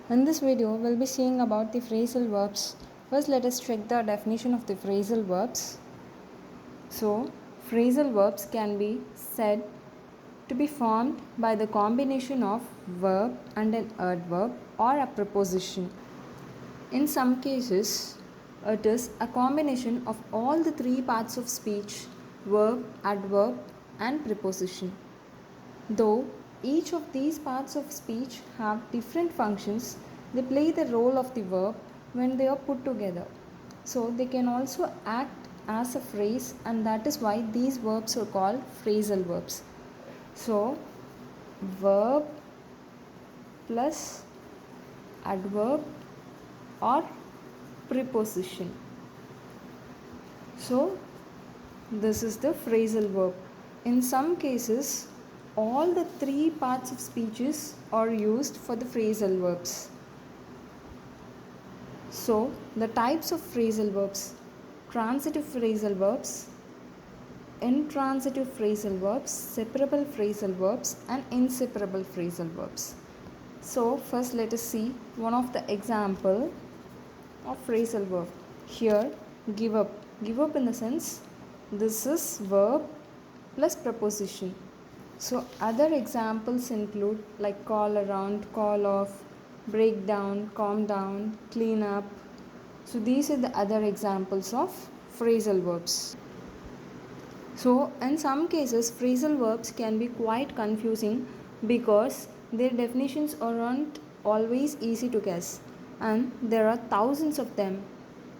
In this video, we'll be seeing about the phrasal verbs. First, let us check the definition of the phrasal verbs. So, phrasal verbs can be said to be formed by the combination of verb and an adverb or a preposition. In some cases, it is a combination of all the three parts of speech: verb, adverb, and preposition. Though each of these parts of speech have different functions, they play the role of the verb when they are put together. So they can also act as a phrase, and that is why these verbs are called phrasal verbs. So verb plus adverb or preposition. So this is the phrasal verb. In some cases, all the three parts of speeches are used for the phrasal verbs. So, the types of phrasal verbs: transitive phrasal verbs, intransitive phrasal verbs, separable phrasal verbs, and inseparable phrasal verbs. So, first let us see one of the example of phrasal verb. Here, give up. Give up in the sense this is verb plus preposition. So other examples include like call around, call off, break down, calm down, clean up. So these are the other examples of phrasal verbs. So in some cases phrasal verbs can be quite confusing because their definitions aren't always easy to guess, and there are thousands of them.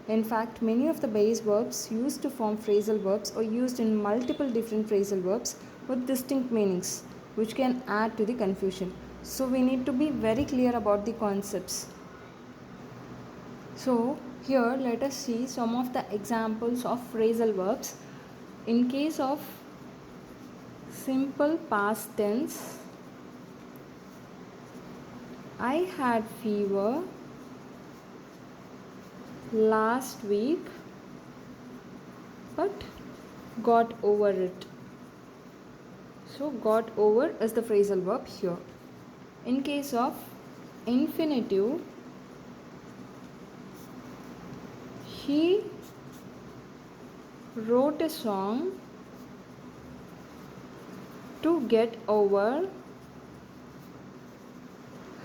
In fact, many of the base verbs used to form phrasal verbs are used in multiple different phrasal verbs with distinct meanings, which can add to the confusion. So we need to be very clear about the concepts. So here let us see some of the examples of phrasal verbs. In case of simple past tense, I had fever last week but got over it. So got over is the phrasal verb here. In case of infinitive, he wrote a song to get over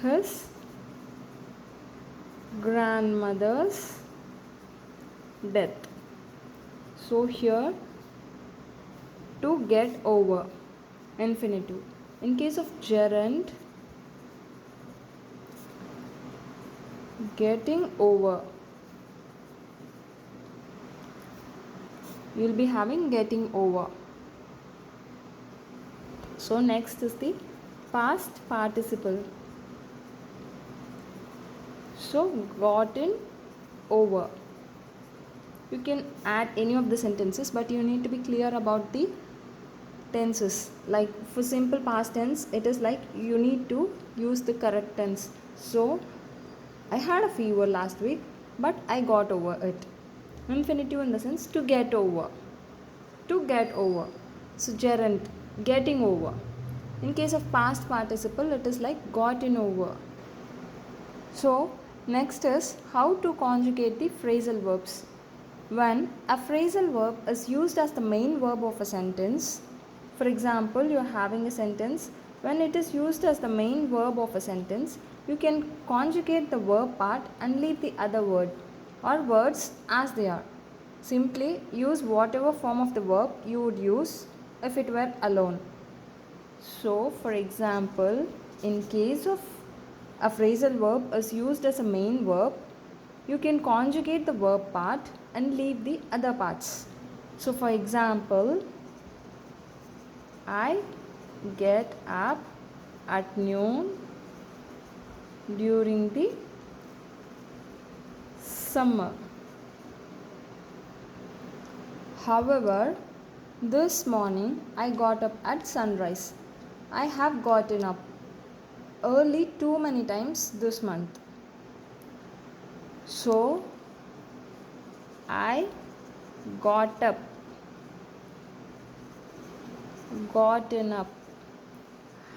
his grandmother's death. So here to get over, infinitive. In case of gerund, getting over, you will be having getting over. So next is the past participle. So gotten over. You can add any of the sentences, but you need to be clear about the tenses. Like for simple past tense, it is like you need to use the correct tense. So I had a fever last week but I got over it. Infinitive in the sense to get over. To get over. So gerund, getting over. In case of past participle, it is like gotten over. So next is how to conjugate the phrasal verbs. When a phrasal verb is used as the main verb of a sentence, for example, you are having a sentence, when it is used as the main verb of a sentence, you can conjugate the verb part and leave the other word or words as they are. Simply use whatever form of the verb you would use if it were alone. So, for example, in case of a phrasal verb is used as a main verb, you can conjugate the verb part and leave the other parts. So, for example, I get up at noon during the summer. However, this morning I got up at sunrise. I have gotten up early too many times this month. So, I got up, gotten up,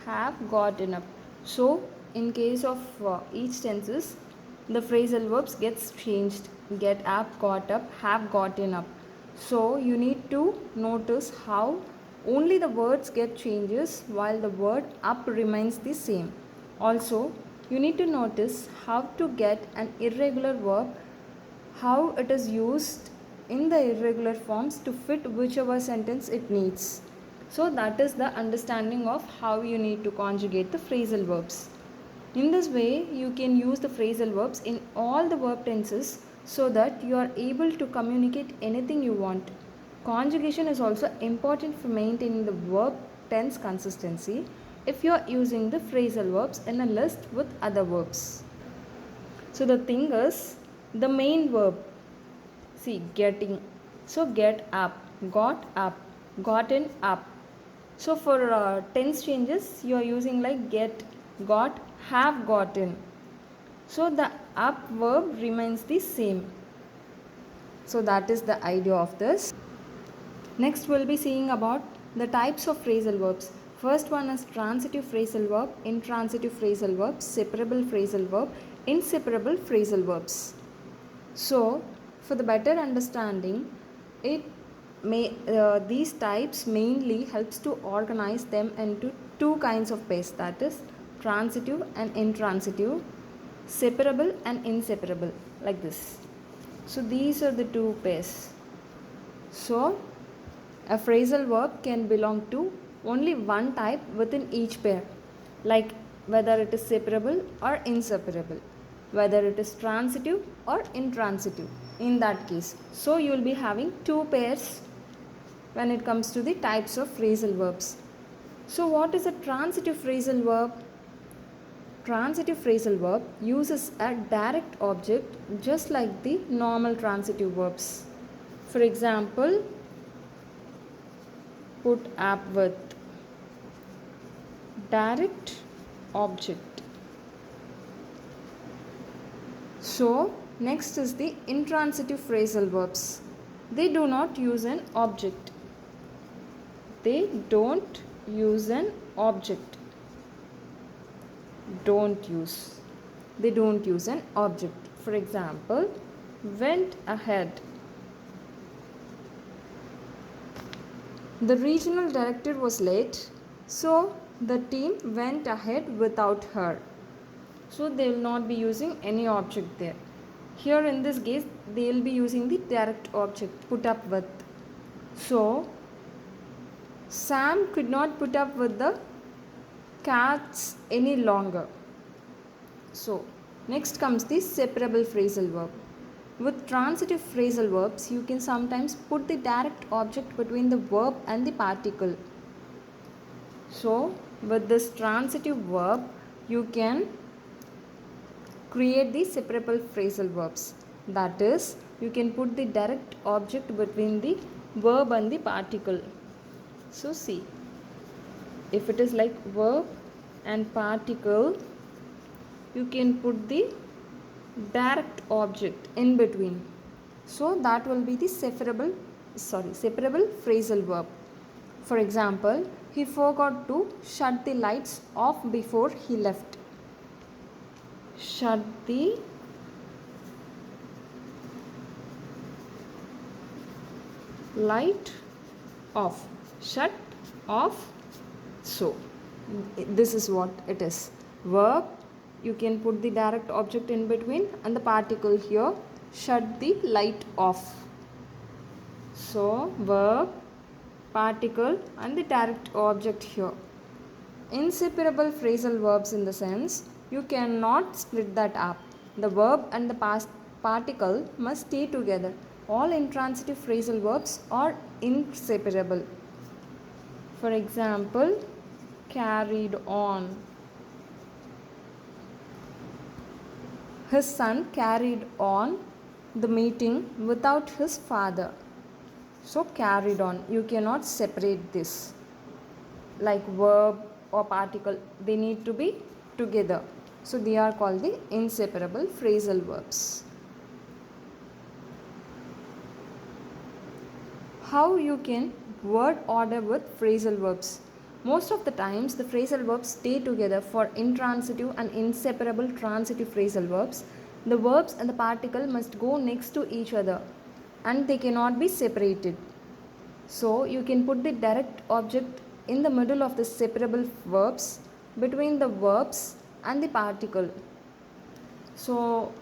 have gotten up. So in case of each tenses, the phrasal verbs gets changed. Get up, got up, have gotten up. So you need to notice how only the words get changes while the word up remains the same. Also, you need to notice how to get an irregular verb, how it is used in the irregular forms to fit whichever sentence it needs. So that is the understanding of how you need to conjugate the phrasal verbs. In this way, you can use the phrasal verbs in all the verb tenses so that you are able to communicate anything you want. Conjugation is also important for maintaining the verb tense consistency if you are using the phrasal verbs in a list with other verbs. So the thing is, the main verb, see, getting. So get up, got up, gotten up. So for tense changes, you are using like get, got, have gotten. So the up verb remains the same. So that is the idea of this. Next we'll be seeing about the types of phrasal verbs. First one is transitive phrasal verb, intransitive phrasal verb, separable phrasal verb, inseparable phrasal verbs. So for the better understanding, these types mainly helps to organize them into two kinds of pairs, that is transitive and intransitive, separable and inseparable, like this. So these are the two pairs. So a phrasal verb can belong to only one type within each pair, like whether it is separable or inseparable, whether it is transitive or intransitive in that case. So you will be having two pairs when it comes to the types of phrasal verbs. So what is a transitive phrasal verb? Transitive phrasal verb uses a direct object just like the normal transitive verbs. For example, put up with direct object. So next is the intransitive phrasal verbs. They do not use an object. They don't use an object. They don't use an object. For example, went ahead. The regional director was late, so the team went ahead without her. So they will not be using any object there. Here in this case, they will be using the direct object, put up with. So Sam could not put up with the cats any longer. So next comes the separable phrasal verb. With transitive phrasal verbs, you can sometimes put the direct object between the verb and the particle. So with this transitive verb, you can create the separable phrasal verbs. That is, you can put the direct object between the verb and the particle. So see, if it is like verb and particle, you can put the direct object in between. So that will be the separable phrasal verb. For example, he forgot to shut the lights off before he left. Shut the light off. Shut off. So this is what it is. Verb, you can put the direct object in between, and the particle here, shut the light off. So verb, particle and the direct object here. Inseparable phrasal verbs in the sense, you cannot split that up. The verb and the past particle must stay together. All intransitive phrasal verbs are inseparable. For example, carried on. His son carried on the meeting without his father. So carried on. You cannot separate this. Like verb or particle, they need to be together. So they are called the inseparable phrasal verbs. How you can word order with phrasal verbs? Most of the times, the phrasal verbs stay together for intransitive and inseparable transitive phrasal verbs. The verbs and the particle must go next to each other and they cannot be separated. So, you can put the direct object in the middle of the separable verbs between the verbs and the particle. So,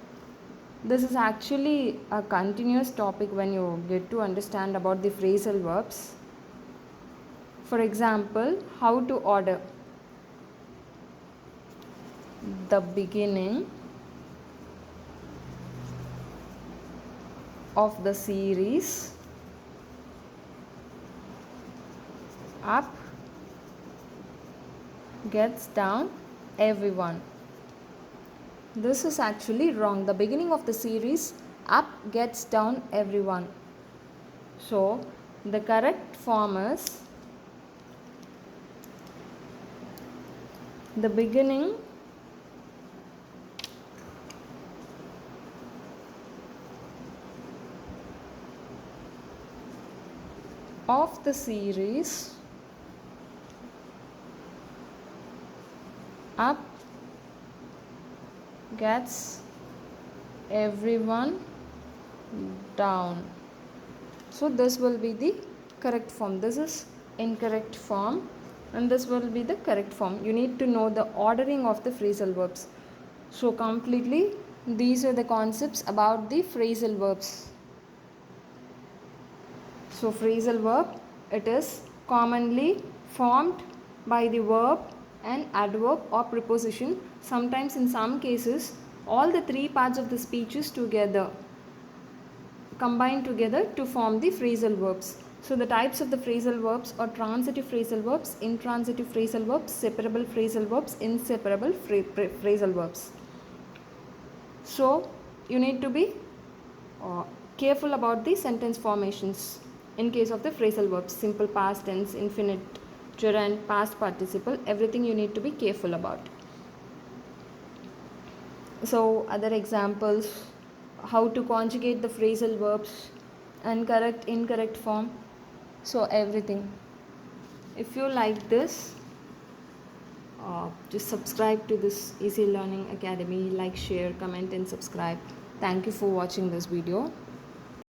this is actually a continuous topic when you get to understand about the phrasal verbs. For example, how to order. The beginning of the series up gets down everyone. This is actually wrong. The beginning of the series up gets down everyone. So the correct form is the beginning of the series up gets everyone down. So this will be the correct form. This is incorrect form and this will be the correct form. You need to know the ordering of the phrasal verbs. So completely these are the concepts about the phrasal verbs. So phrasal verb, it is commonly formed by the verb and adverb or preposition. Sometimes in some cases all the three parts of the speeches together combine together to form the phrasal verbs. So the types of the phrasal verbs are transitive phrasal verbs, intransitive phrasal verbs, separable phrasal verbs, inseparable phrasal verbs. So you need to be careful about the sentence formations in case of the phrasal verbs, simple past tense, infinite, gerund, past participle, everything you need to be careful about. So other examples, how to conjugate the phrasal verbs and correct incorrect form, so everything. If you like this, just subscribe to this Easy Learning Academy, like, share, comment and subscribe. Thank you for watching this video.